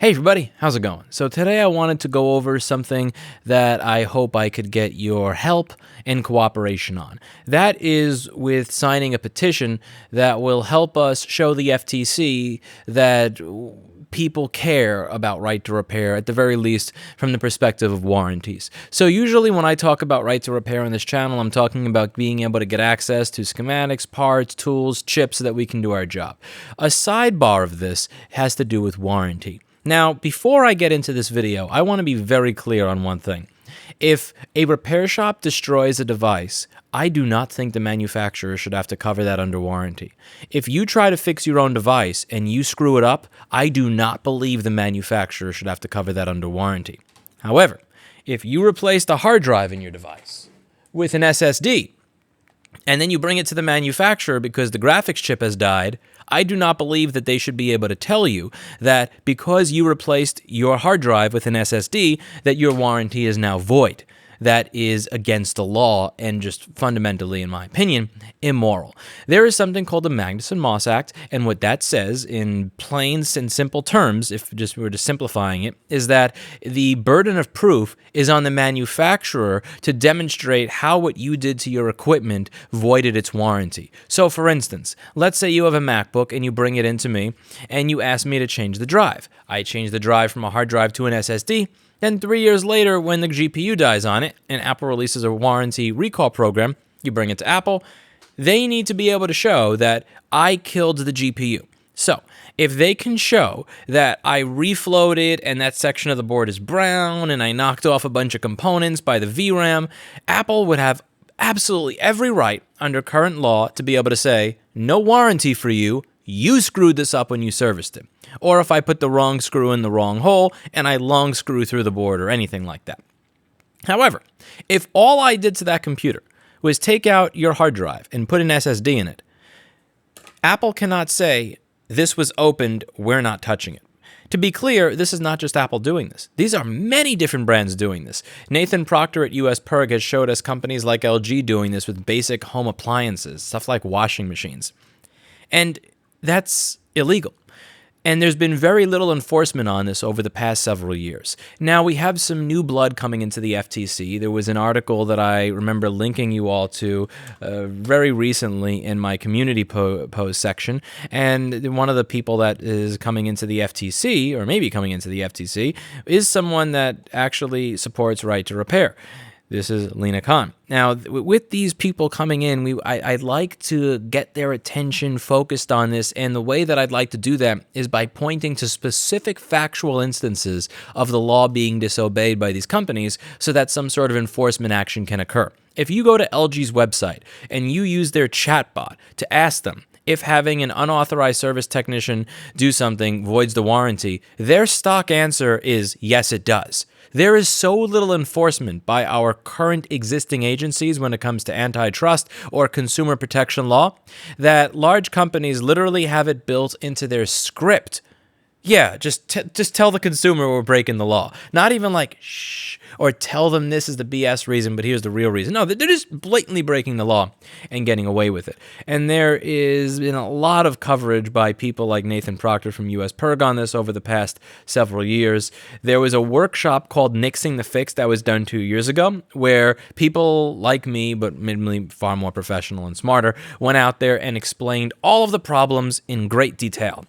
Hey everybody, how's it going? So today I wanted to go over something that I hope I could get your help and cooperation on. That is with signing a petition that will help us show the FTC that people care about right to repair, at the very least from the perspective of warranties. So usually when I talk about right to repair on this channel, I'm talking about being able to get access to schematics, parts, tools, chips so that we can do our job. A sidebar of this has to do with warranty. Now, before I get into this video, I want to be very clear on one thing. If a repair shop destroys a device, I do not think the manufacturer should have to cover that under warranty. If you try to fix your own device and you screw it up, I do not believe the manufacturer should have to cover that under warranty. However, if you replaced a hard drive in your device with an SSD, and then you bring it to the manufacturer because the graphics chip has died, I do not believe that they should be able to tell you that because you replaced your hard drive with an SSD, that your warranty is now void. That is against the law and just fundamentally, in my opinion, immoral. There is something called the Magnuson-Moss Act, and what that says in plain and simple terms, if just we were just simplifying it, is that the burden of proof is on the manufacturer to demonstrate how what you did to your equipment voided its warranty. So for instance, let's say you have a MacBook and you bring it into me and you ask me to change the drive. I change the drive from a hard drive to an SSD. Then 3 years later, when the GPU dies on it, and Apple releases a warranty recall program, you bring it to Apple, they need to be able to show that I killed the GPU. So, if they can show that I reflowed and that section of the board is brown and I knocked off a bunch of components by the VRAM, Apple would have absolutely every right under current law to be able to say, no warranty for you, you screwed this up when you serviced it. Or if I put the wrong screw in the wrong hole and I long screw through the board or anything like that. However, if all I did to that computer was take out your hard drive and put an SSD in it, Apple cannot say, this was opened, we're not touching it. To be clear, this is not just Apple doing this. These are many different brands doing this. Nathan Proctor at US Perg has showed us companies like LG doing this with basic home appliances, stuff like washing machines. And that's illegal. And there's been very little enforcement on this over the past several years. Now, we have some new blood coming into the FTC. There was an article that I remember linking you all to very recently in my community post section. And one of the people that is coming into the FTC, or maybe coming into the FTC, is someone that actually supports right to repair. This is Lena Khan. Now, with these people coming in, I'd like to get their attention focused on this, and the way that I'd like to do that is by pointing to specific factual instances of the law being disobeyed by these companies so that some sort of enforcement action can occur. If you go to LG's website and you use their chatbot to ask them if having an unauthorized service technician do something voids the warranty, their stock answer is yes, it does. There is so little enforcement by our current existing agencies when it comes to antitrust or consumer protection law that large companies literally have it built into their script. Yeah, just tell the consumer we're breaking the law. Not even like, shh, or tell them this is the BS reason, but here's the real reason. No, they're just blatantly breaking the law and getting away with it. And there is been a lot of coverage by people like Nathan Proctor from US Perg on this over the past several years. There was a workshop called Nixing the Fix that was done 2 years ago, where people like me, but mainly far more professional and smarter, went out there and explained all of the problems in great detail.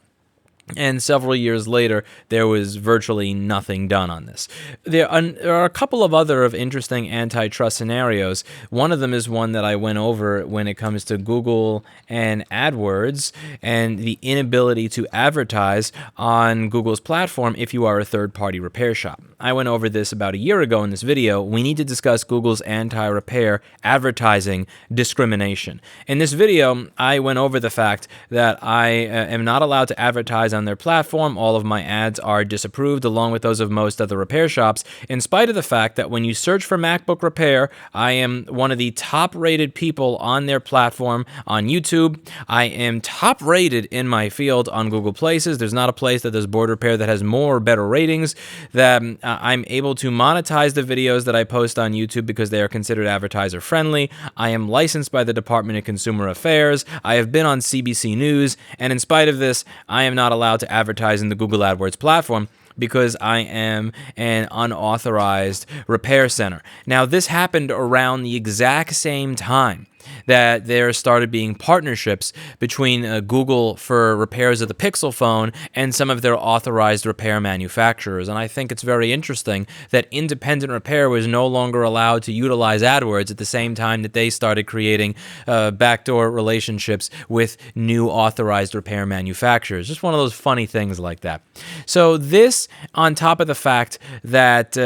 And several years later, there was virtually nothing done on this. There are a couple of other interesting antitrust scenarios. One of them is one that I went over when it comes to Google and AdWords and the inability to advertise on Google's platform if you are a third-party repair shop. I went over this about a year ago in this video. We need to discuss Google's anti-repair advertising discrimination. In this video, I went over the fact that I am not allowed to advertise on their platform. All of my ads are disapproved, along with those of most other repair shops, in spite of the fact that when you search for MacBook repair, I am one of the top-rated people on their platform on YouTube. I am top-rated in my field on Google Places. There's not a place that does board repair that has more or better ratings. That I'm able to monetize the videos that I post on YouTube because they are considered advertiser-friendly. I am licensed by the Department of Consumer Affairs. I have been on CBC News, and in spite of this, I am not allowed to advertise in the Google AdWords platform because I am an unauthorized repair center. Now, this happened around the exact same time that there started being partnerships between Google for repairs of the Pixel phone and some of their authorized repair manufacturers. And I think it's very interesting that independent repair was no longer allowed to utilize AdWords at the same time that they started creating backdoor relationships with new authorized repair manufacturers. Just one of those funny things like that. So this, on top of the fact that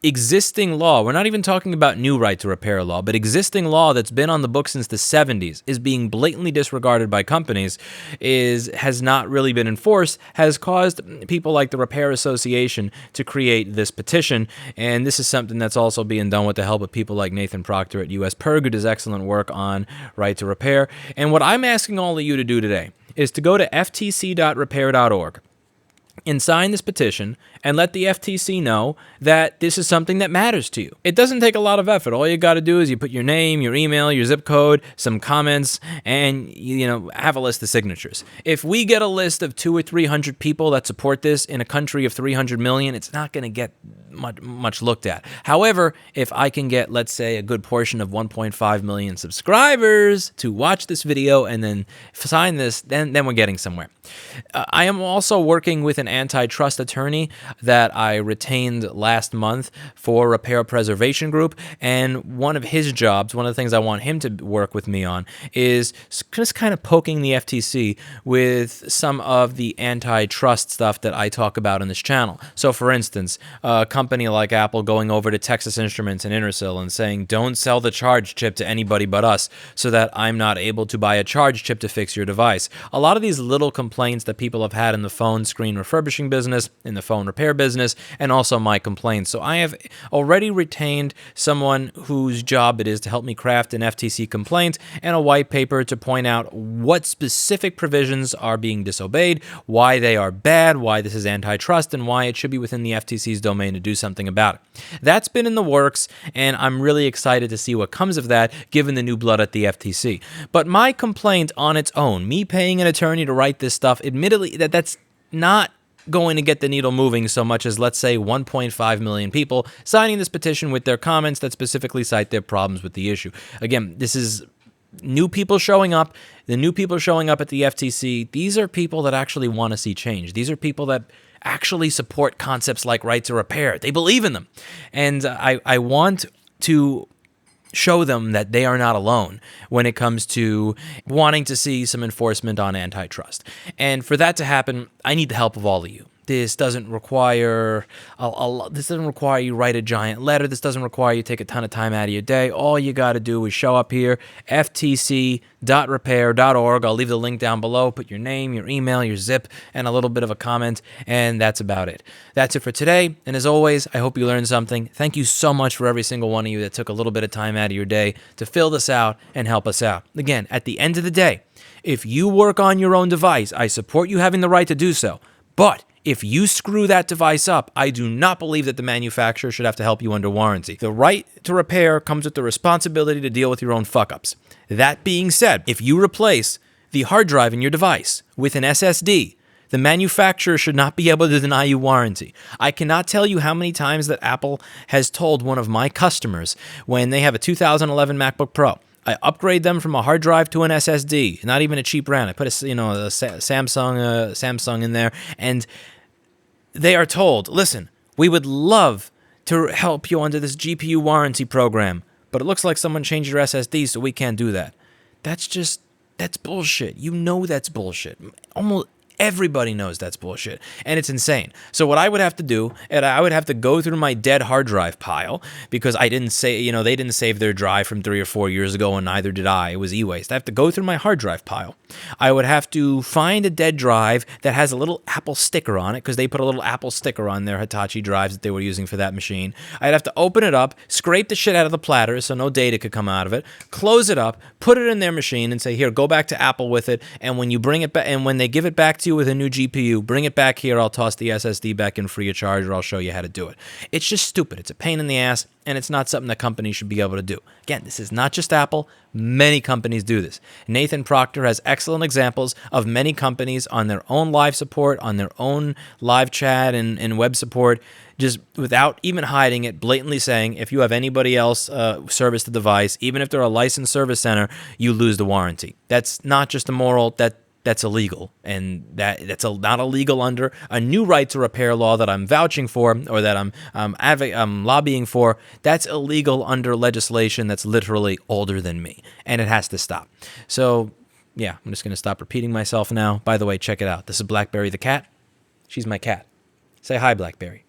existing law, we're not even talking about new right to repair law, but existing law that's been on the books since the 70s is being blatantly disregarded by companies, has not really been enforced, has caused people like the Repair Association to create this petition. And this is something that's also being done with the help of people like Nathan Proctor at US Perg, who does excellent work on right to repair. And what I'm asking all of you to do today is to go to ftc.repair.org and sign this petition and let the FTC know that this is something that matters to you. It doesn't take a lot of effort. All you got to do is you put your name, your email, your zip code, some comments, and have a list of signatures. If we get a list of 200 or 300 people that support this in a country of 300 million, it's not going to get much looked at. However, if I can get, let's say, a good portion of 1.5 million subscribers to watch this video and then sign this, then we're getting somewhere. I am also working with an antitrust attorney that I retained last month for Repair Preservation Group, and one of his jobs, one of the things I want him to work with me on, is just kind of poking the FTC with some of the antitrust stuff that I talk about on this channel. So, for instance, a company like Apple going over to Texas Instruments and Intersil and saying, don't sell the charge chip to anybody but us, so that I'm not able to buy a charge chip to fix your device. A lot of these little complaints that people have had in the phone screen refurbishing business, in the phone repair business, and also my complaints. So I have already retained someone whose job it is to help me craft an FTC complaint and a white paper to point out what specific provisions are being disobeyed, why they are bad, why this is antitrust, and why it should be within the FTC's domain to do something about it. That's been in the works, and I'm really excited to see what comes of that, given the new blood at the FTC. But my complaint on its own, me paying an attorney to write this stuff, admittedly, that's not going to get the needle moving so much as, let's say, 1.5 million people signing this petition with their comments that specifically cite their problems with the issue. Again, this is new people showing up. The new people showing up at the FTC, these are people that actually want to see change. These are people that actually support concepts like right to repair. They believe in them. And I want to show them that they are not alone when it comes to wanting to see some enforcement on antitrust. And for that to happen, I need the help of all of you. This doesn't require this doesn't require you write a giant letter. This doesn't require you take a ton of time out of your day. All you got to do is show up here, ftc.repair.org. I'll leave the link down below. Put your name, your email, your zip, and a little bit of a comment, and that's about it. That's it for today. And as always, I hope you learned something. Thank you so much for every single one of you that took a little bit of time out of your day to fill this out and help us out. Again, at the end of the day, if you work on your own device, I support you having the right to do so. But if you screw that device up, I do not believe that the manufacturer should have to help you under warranty. The right to repair comes with the responsibility to deal with your own fuck-ups. That being said, if you replace the hard drive in your device with an SSD, the manufacturer should not be able to deny you warranty. I cannot tell you how many times that Apple has told one of my customers when they have a 2011 MacBook Pro, I upgrade them from a hard drive to an SSD, not even a cheap brand. I put a Samsung in there, and they are told, listen, we would love to help you under this GPU warranty program, but it looks like someone changed your SSD, so we can't do that. That's bullshit. You know that's bullshit. Almost everybody knows that's bullshit, and it's insane. So what I would have to do, and I would have to go through my dead hard drive pile, because I didn't say, they didn't save their drive from 3 or 4 years ago, and neither did I. It was e-waste. I have to go through my hard drive pile. I would have to find a dead drive that has a little Apple sticker on it, because they put a little Apple sticker on their Hitachi drives that they were using for that machine. I'd have to open it up, scrape the shit out of the platter so no data could come out of it, close it up, put it in their machine, and say, here, go back to Apple with it, and when you bring it back, and when they give it back to you you with a new GPU, bring it back here, I'll toss the SSD back in free of charge, or I'll show you how to do it. It's just stupid. It's a pain in the ass, and it's not something that companies should be able to do. Again, this is not just Apple. Many companies do this. Nathan Proctor has excellent examples of many companies on their own live support, on their own live chat and web support, just without even hiding it, blatantly saying, if you have anybody else service the device, even if they're a licensed service center, you lose the warranty. That's not just immoral, that's illegal. And that's not illegal under a new right to repair law that I'm vouching for, or that I'm lobbying for. That's illegal under legislation that's literally older than me, and it has to stop. So yeah, I'm just going to stop repeating myself now. By the way, check it out. This is Blackberry the cat. She's my cat. Say hi, Blackberry.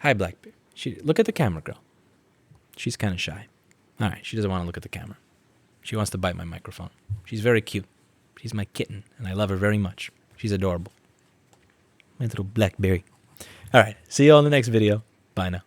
Hi, Blackberry. Look at the camera, girl. She's kind of shy. All right, she doesn't want to look at the camera. She wants to bite my microphone. She's very cute. She's my kitten, and I love her very much. She's adorable. My little Blackberry. All right, see you all in the next video. Bye now.